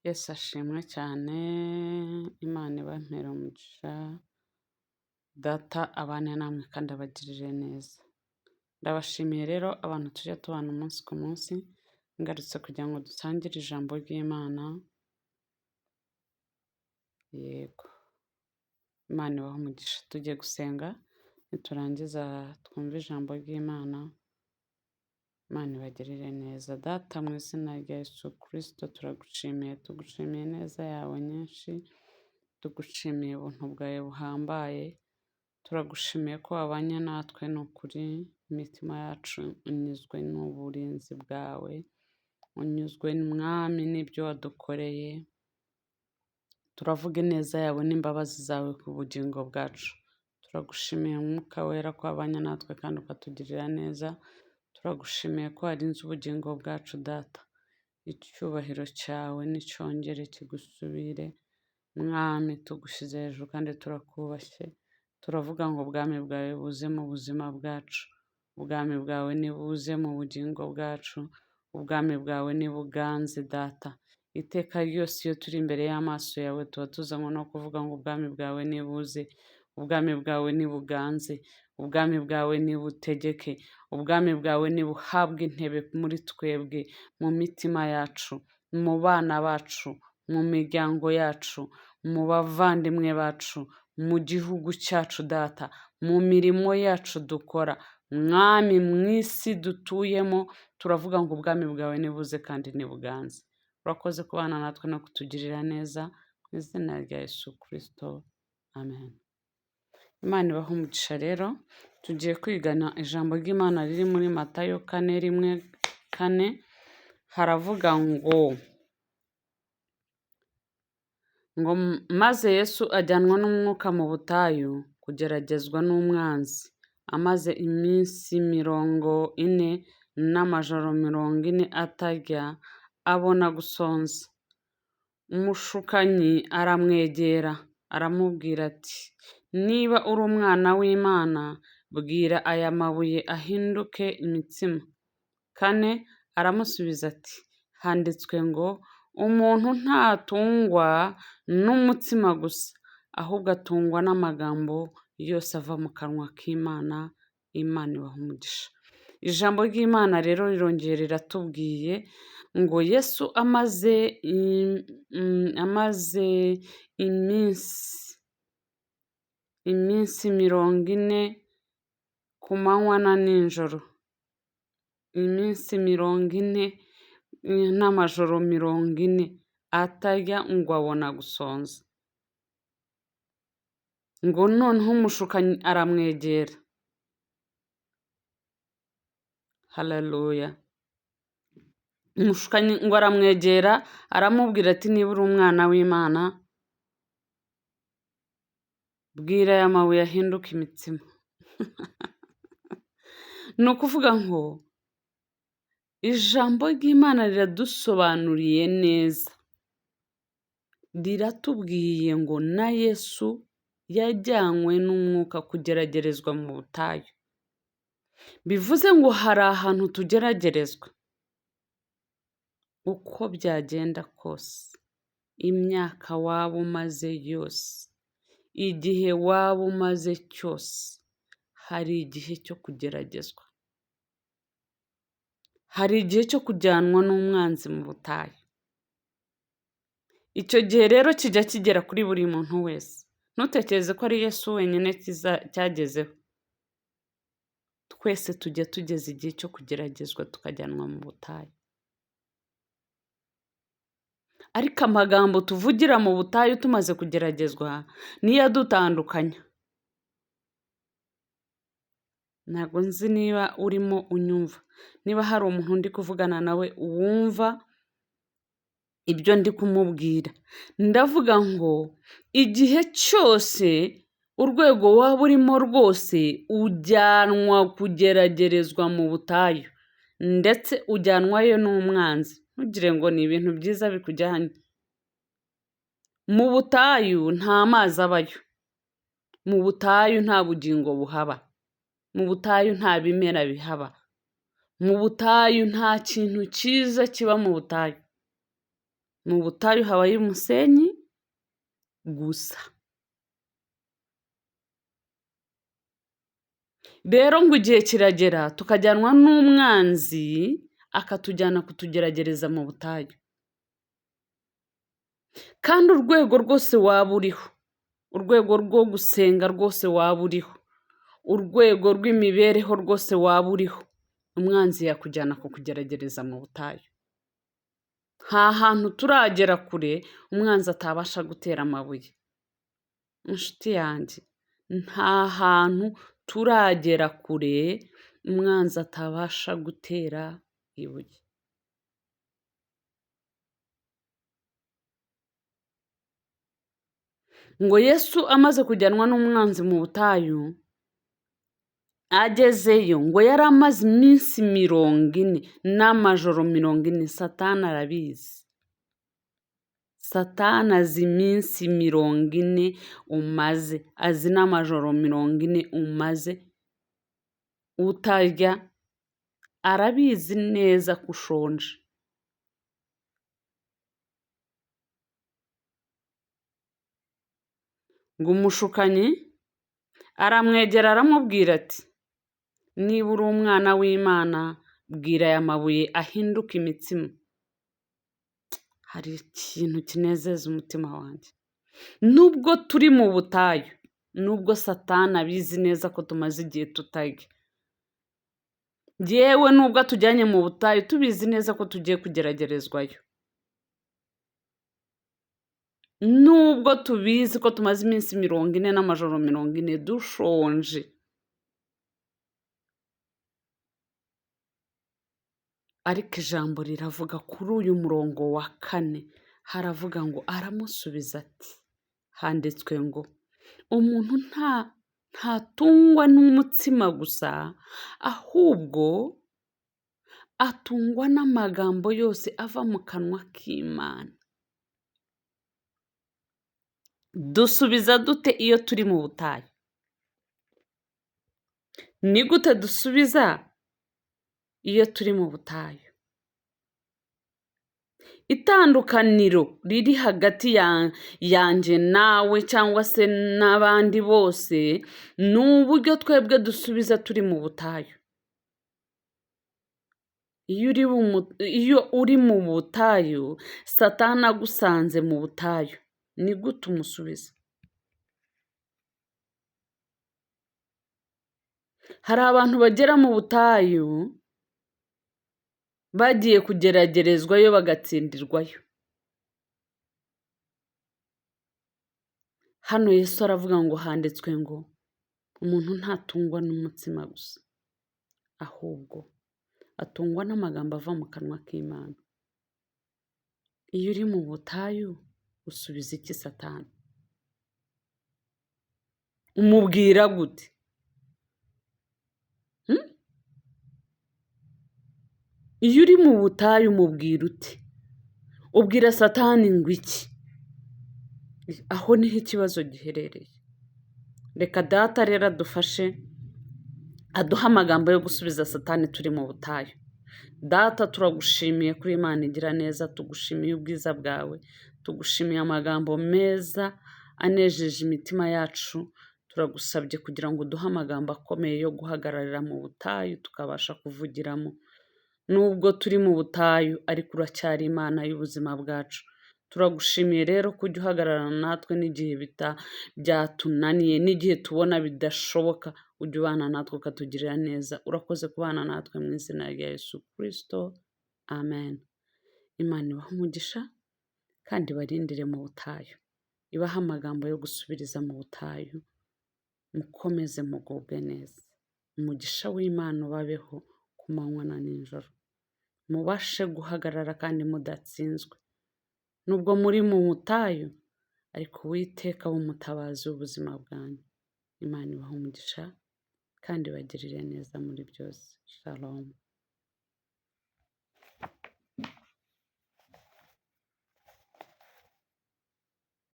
Yesu ashimwe cyane, Imana ibampere umugisha, Data abane namwe kandi abagirire neza. Ndabashimiye rero abantu tujya tubana umunsi ku munsi, ngarutse kugira ngo dusangire ijambo ry'Imana. Yego, Imana ibahe umugisha. Tugiye gusenga, niturangiza twumve ijambo ry'Imana, Imana ibagirire neza. Data mu izina rya Yesu Kristo turagushimiye, tugushimiye neza yawe nyinshi, tugushimiye ubuntu bwawe buhambaye, turagushimiye ko wabanye natwe. Ni ukuri imitima yacu unyuzwe n'uburinzi bwawe, unyuzwe mwami n'ibyo wadukoreye, turavuga ineza yawe n'imbabazi zawe ku bugingo bwacu. Turagushimiye Mwuka Wera ko wabanye natwe kandi ukatugirira neza, turagushimiye ko warinze ubugingo bwacu Data. Icyubahiro cyawe nicyongere kigusubire mwami, tugushyize hejuru kandi turakubashye. Turavuga ngo ubwami bwawe buze mu buzima bwacu, ubwami bwawe nibuze mu bugingo bwacu, ubwami bwawe nibuganze Data. Iteka ryose iyo turi imbere y'amaso yawe tuba tuzanywe no kuvuga ngo ubwami bwawe nibuze, ubwami bwawe nibuganze, ubwami bwawe nibutegeke, ubwami bwawe nibuhabwe intebe muri twebwe, mu mitima yacu, mu bana bacu, mu miryango yacu, mu bavandimwe bacu, mu gihugu cyacu Data, mu mirimo yacu dukora mwami, mu isi dutuyemo. Turavuga ngo ubwami bwawe nibuze kandi nibuganze. Urakoze kubana natwe no kutugirira neza, mu izina rya Yesu Kristo, amen. Imana ibahe umugisha. Rero tugiye kwigana ijambo ry'Imana riri muri Matayo 4:1-4. Haravuga ngo maze Yesu ajyanwa n'umwuka mu butayu kugeragezwa n'umwanzi, amaze iminsi 40 n'amajoro 40 atarya, abona gusonza. Umushukanyi aramwegera aramubwira ati, niba uri umwana w'Imana, bwira aya mabuye ahinduke imitsima. 4 aramusubiza ati, handitswe ngo umuntu ntatungwa n'umutsima gusa, ahubwo atungwa n'amagambo yose ava mu kanwa k'Imana. Imana ibahe umugisha. Ijambo ry'Imana rero rirongera riratubwiye ngo Yesu amaze iminsi 40 ku manywa na nijoro, iminsi 40 n'amajoro 40 atarya, ngo abona gusonza. Ngo noneho umushukanyi aramwegera. Haleluya. Umushukanyi ngo aramwegera aramubwira ati, niba uri umwana w'Imana, bwira aya mabuye ahinduke imitsima. Ni ukuvuga ngo ijambo ry'Imana riradusobanuriye neza, riratubwiye ngo na Yesu yajyanywe n'umwuka kugeragerezwa mu butayu. Bivuze ngo hari ahantu tugeragerezwa. Uko byagenda kose, imyaka waba umaze yose, igihe waba umaze cyose, hari igihe cyo kugeragezwa. Hari igihe cyo kujyanwa n'umwanzi mu butayu. Icyo gihe rero kijya kigera kuri buri muntu wese. Ntutekereze ko ari Yesu wenyine cyagezeho. Twese tujya tugeze igihe cyo kugeragezwa tukajyanwa mu butayu. Ariko amagambo tuvugira mu butayu tumaze kugeragezwa niyo adutandukanya. Ntabwo nzi niba urimo unyumva, niba hari umuntu ndi kuvugana nawe wumva ibyo ndi kumubwira. Ndavuga ngo igihe cyose urwego waba urimo rwose ujyanwa kugeragerezwa mu butayu, ndetse ujyanwayo n'umwanzi. Ntugire ngo ni ibintu byiza bikujyanye. Mu butayu nta mazi abayo, mu butayu nta bugingo buhaba, mu butayu nta bimera bihaba, mu butayu nta kintu cyiza kiba mu butayu. mu butayu habayo umusenyi gusa. Rero ngo igihe kiragera tukajyanwa n'umwanzi akatujyana kutugeragereza mu butayu. Kandi urwego rwose waba uriho, urwego rwo gusenga rwose waba uriho, urwego rw'imibereho rwose waba uriho, umwanzi yakujyana kukugeragereza mu butayu. Nta hantu turagera kure umwanzi atabasha gutera amabuye. Inshuti yanjye, nta hantu turagera kure umwanzi atabasha gutera ibuye. Ngo Yesu amaze kujyanwa n'umwanzi mu butayu, agezeyo ngo yari amaze iminsi 40 n'amajoro 40. Satani arabizi. Satani azi iminsi 40 umaze, azi n'amajoro 40 umaze utarya, arabizi neza ko ushonje. Ngo umushukanyi aramwegera aramubwira ati, niba uri umwana w'Imana bwira aya mabuye ahinduke imitsima. Hari ikintu kinezeza umutima wanjye. Nubwo turi mu butayu, nubwo Satani abizi neza ko tumaze igihe tutarya, yewe nubwo atujyanye mu butayu tubizi neza ko tugiye kugeragerezwayo, nubwo tubizi ko tumaze iminsi 40 n'amajoro 40 dushonje, ariko ijambo riravuga kuri uyu murongo wa 4, haravuga ngo aramusubiza ati, handitswe ngo umuntu ntatungwa n'umutsima gusa, ahubwo atungwa n'amagambo yose ava mu kanwa k'Imana. Dusubiza dute iyo turi mu butayu? Ni gute dusubiza iyo turi mu butayu? Itandukaniro riri hagati yanjye nawe cyangwa se n'abandi bose ni uburyo twebwe dusubiza turi mu butayu. Iyo uri mu butayu, Satani agusanze mu butayu, ni gute umusubiza? Hari abantu bagera mu butayu bagiye kugeragerezwayo bagatsindirwayo. Hano Yesu aravuga ngo handitswe ngo umuntu ntatungwa n'umutsima gusa, ahubwo atungwa n'amagambo ava mu kanwa k'Imana. Iyo uri mu butayu usubiza iki Satani? Umubwira gute? Iyo uri mu butayu umubwira ute? Ubwira Satani ngo iki? Aho niho ikibazo giherereye. Reka Data rero adufashe, aduha amagambo yo gusubiza Satani turi mu butayu. Data, turagushimiye kuri Imana igira neza, tugushimiye ubwiza bwawe, tugushimiye amagambo meza anejeje imitima yacu. Turagusabye kugira ngo uduhe amagambo akomeye yo guhagararira mu butayu tukabasha kuvugiramo. Nubwo turi mu butayu ariko uracyari Imana y'ubuzima bwacu. Turagushimiye rero ko ujya uhagararana natwe n'igihe byatunaniye, n'igihe tubona bidashoboka, ujya ubana natwe ukatugirira neza. Urakoze kubana natwe mu izina rya Yesu Kristo, amen. Imana ibahe umugisha kandi ibarindire mu butayu, ibahe amagambo yo gusubiriza mu butayu. Mukomeze mugubwe neza. Umugisha w'Imana ubabeho ku manywa na nijoro, mubashe guhagarara kandi mudatsinzwe. Nubwo muri mu butayu ariko Uwiteka w'umutabazi w'ubuzima bwanyu. Imana ibahe umugisha kandi ibagirire neza muri byose. Shalom.